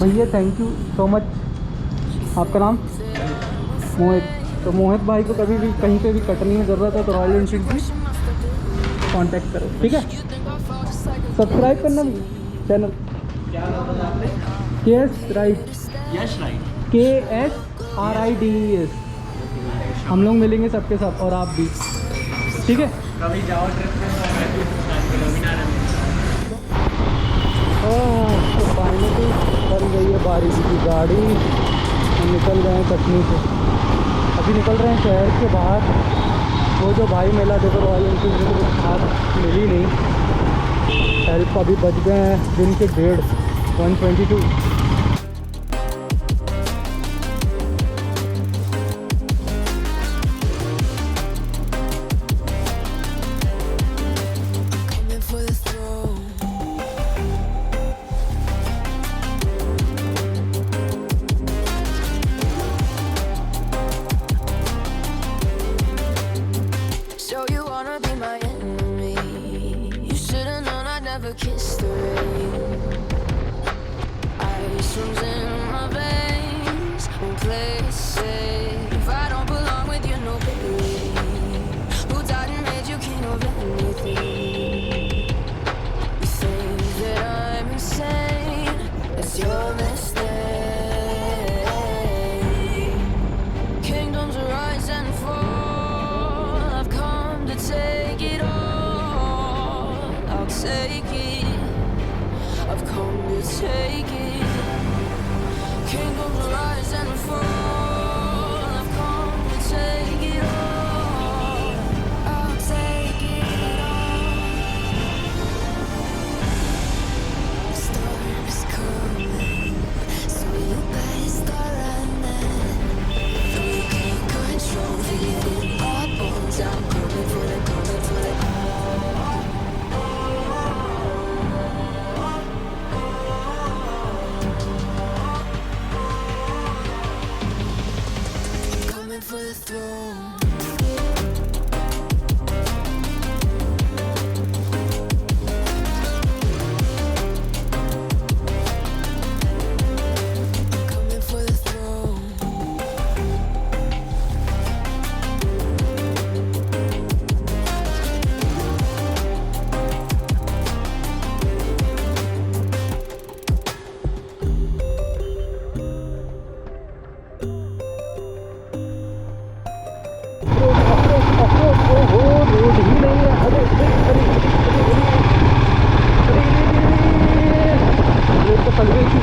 भैया thank you so much. आपका नाम? मोहित। तो मोहित भाई को कभी भी कहीं पे भी कटनी में ज़रूरत है तो रॉयल एनफील्ड की कांटेक्ट करो, ठीक है। सब्सक्राइब करना चैनल। क्या नाम बताया आपने? KS राइट, यश राइट। KSRIDES। हम लोग मिलेंगे सबके सब और आप भी, ठीक है। कभी जाओ ट्रिप पे तो मैं भी किलोमीटर है। तो फाइनली चल गई है बारिश की गाड़ी। हम निकल गए हैं कटनी से, अभी निकल रहे हैं शहर के बाहर। वो जो भाई मेला देखो रॉयल एनफील्ड में कुछ खास मिली नहीं। हेल्प अभी बच गए हैं दिन के 1:30 122। Kiss the rain. Ice runs in my veins. Won't play it safe. I don't belong with you, no baby. Who died and made you king of anything? You think that I'm insane? That's your mistake. Kingdoms rise and fall. I've come to take it all. I'll take it. I've come to take it. Kingdoms rise and fall. I've come to take it all. I'll take it all. The storm is coming, so you better start running. No, you can't control, feel it in my bones. I'm coming for the, coming for the. For the throne. Coming for the throne. Road ही नहीं है। अरे ये तो चल गई थी।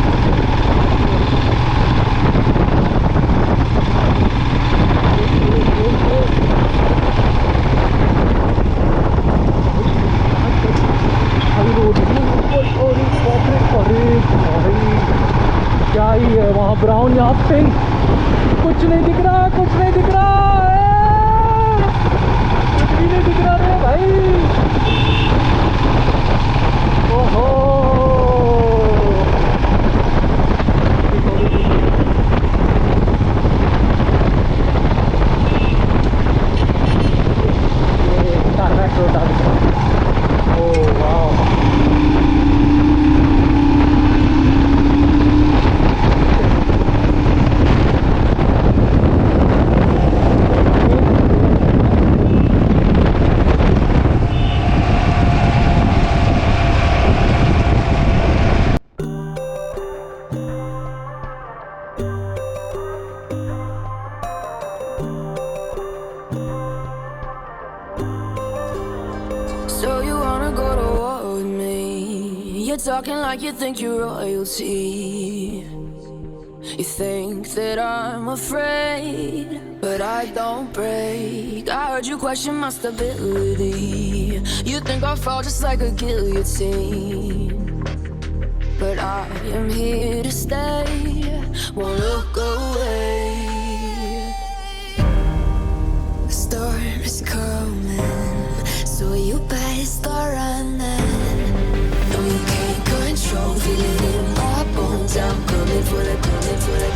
अभी रोड ही नहीं। अरे क्या ही है वहाँ ब्राउन, यहाँ पिंक। कुछ नहीं दिख रहा, कुछ नहीं दिख रहा, कुछ भी नहीं दिख रहा रे भाई। ओहो टारगेट रोड आ गया। ओह वाह। So you wanna go to war with me? You're talking like you think you're royalty. You think that I'm afraid, but I don't break. I heard you question my stability. You think I'll fall just like a guillotine, but I am here to stay. Won't look away. The storm is coming, so you better start running. No, you can't control, feel it in my bones. I'm coming for the, coming for the.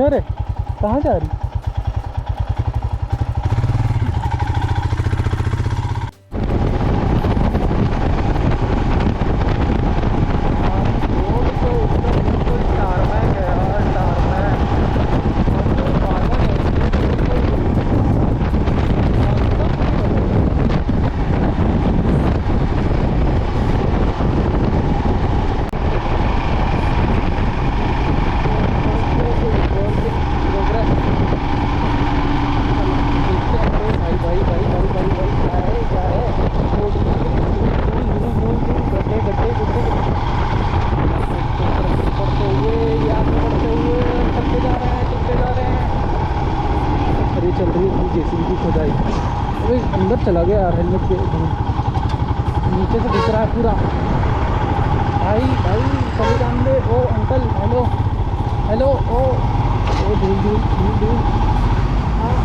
Sure है? कहाँ जा रही? अंदर चला गया यार, helmet के नीचे से दिख रहा है पूरा। भाई भाई सभी जान दे। ओ अंकल, हेलो हेलो। ओ धूल धूल धूल धूल। हाँ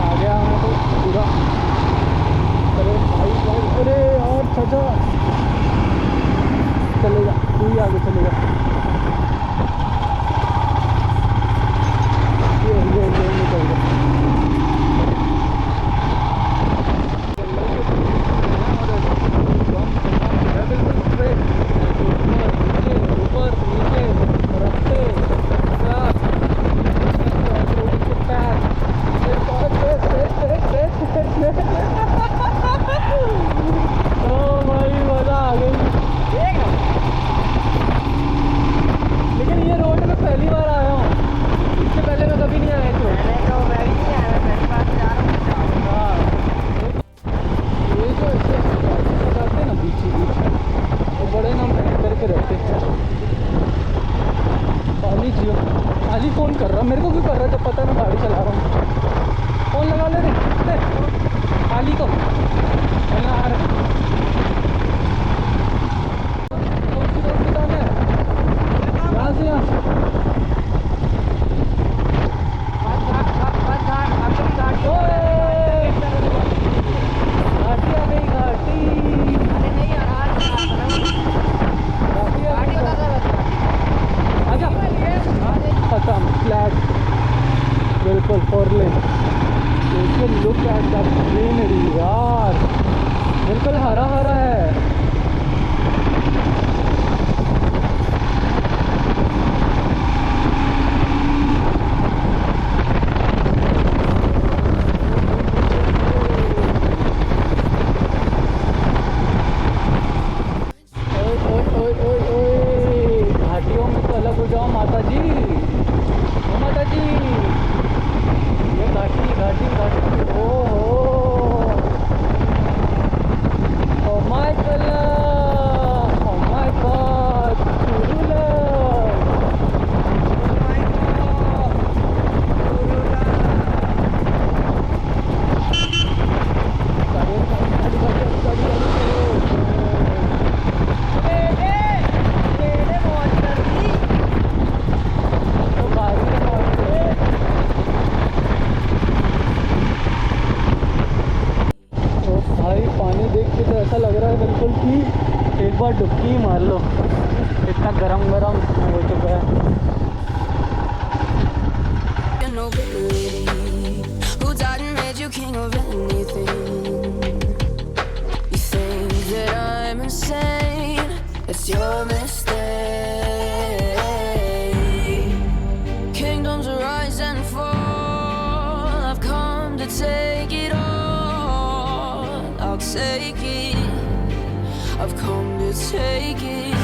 आ गया हमें तो पूरा। अरे भाई भाई, अरे और चाचा चलेगा, तू ही आगे चलेगा। ये निकल गया। खाली कौन कर रहा, मेरे को क्यों कर रहा जब पता मैं गाड़ी चला रहा हूँ। कौन लगा ले रे खाली को यार। यहाँ से यहाँ फ्लैट बिल्कुल 4 लेन। लुक एट दैट ग्रीनरी यार, बिल्कुल हरा हरा है। घाटियों में तो अलग हो जाओ माता जी, माता जी। ये घाटी घाटी घाटी। Oh my God, oh my God, ऐसा लग रहा है बिल्कुल कि एक बार डुबकी ही मार लो, इतना गरम गरम हो चुका है। Take it, I've come to take it.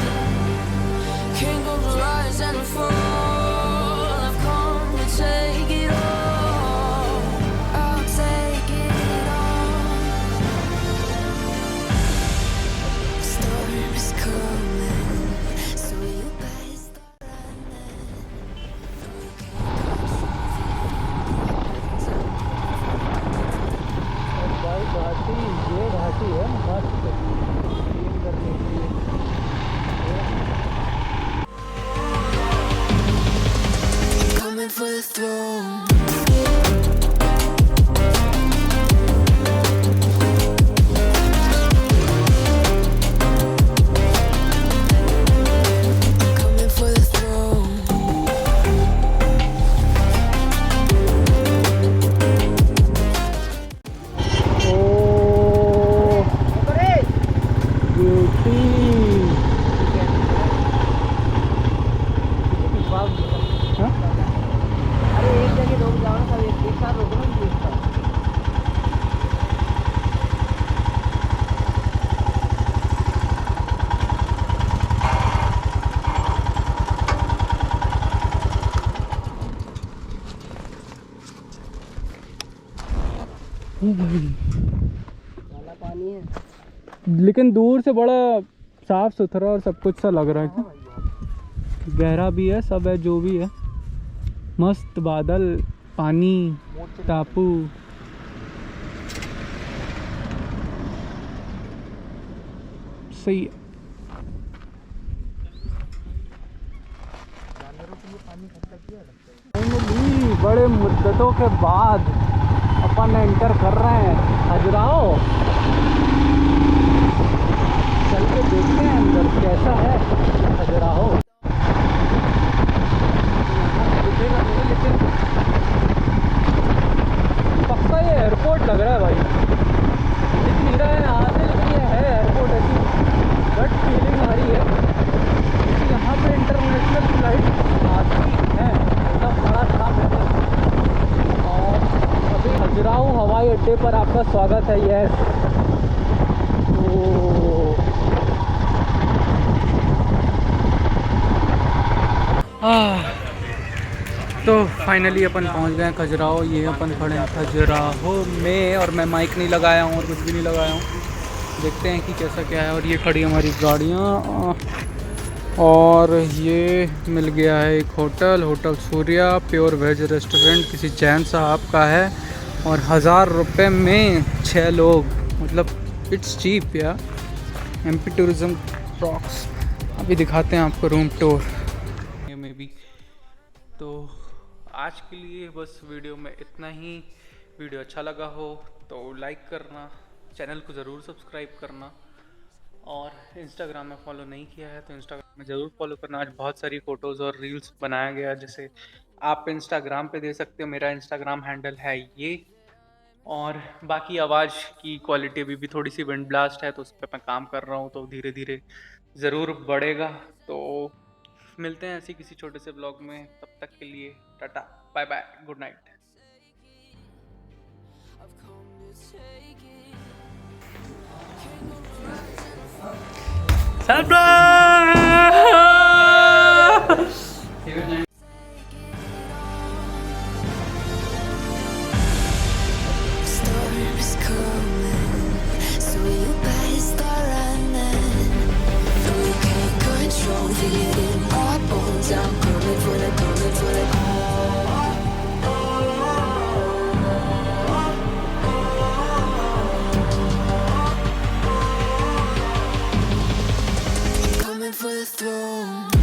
Kingdoms rise and fall, I've come to take it all. I'll take it all. Storm is coming, so you better start भाई घाटी, ये घाटी है मस्त क्लीन करने के लिए। काला पानी है, लेकिन दूर से बड़ा साफ सुथरा और सब कुछ सा लग रहा है। गहरा भी है, सब है जो भी है। मस्त बादल, पानी, टापू। सही है। फाइनली बड़े मुद्दतों के बाद अपन एंटर कर रहे हैं खजुराहो। चल के देखते हैं अंदर कैसा है खजुराहो। दिखेगा नहीं, लेकिन पक्का ये एयरपोर्ट लग रहा है भाई। दिख नहीं रहा है यहाँ से, लेकिन ये है एयरपोर्ट। ऐसी गट फीलिंग आ रही है कि यहाँ पे इंटरनेशनल फ्लाइट आती है। एकदम बड़ा था। और अभी खजुराहो हवाई अड्डे पर आपका स्वागत है। यस, तो फाइनली अपन पहुंच गए खजुराहो। ये अपन खड़े हैं खजुराहो में, और मैं माइक नहीं लगाया हूँ और कुछ भी नहीं लगाया हूँ। देखते हैं कि कैसा क्या है। और ये खड़ी हमारी गाड़ियाँ, और ये मिल गया है एक hotel Surya pure veg restaurant, किसी जैन साहब का है। और 1000 रुपये में 6 लोग, मतलब इट्स चीप या। MP tourism rocks. अभी दिखाते हैं आपको रूम टूर में भी। तो आज के लिए बस वीडियो में इतना ही। वीडियो अच्छा लगा हो तो लाइक करना, चैनल को ज़रूर सब्सक्राइब करना, और इंस्टाग्राम में फॉलो नहीं किया है तो इंस्टाग्राम में ज़रूर फॉलो करना। आज बहुत सारी फ़ोटोज़ और रील्स बनाया गया, जैसे आप इंस्टाग्राम पे दे सकते हो। मेरा इंस्टाग्राम हैंडल है ये। और बाकी आवाज़ की क्वालिटी अभी भी थोड़ी सी विंड ब्लास्ट है, तो उस पर मैं काम कर रहा हूँ, तो धीरे धीरे ज़रूर बढ़ेगा। तो मिलते हैं ऐसे किसी छोटे से ब्लॉग में। तब तक के लिए tata, bye bye, good night. Storm's coming, so you better start running. We can't control the in our bones. I'm coming for the, coming for the. Coming for the throne.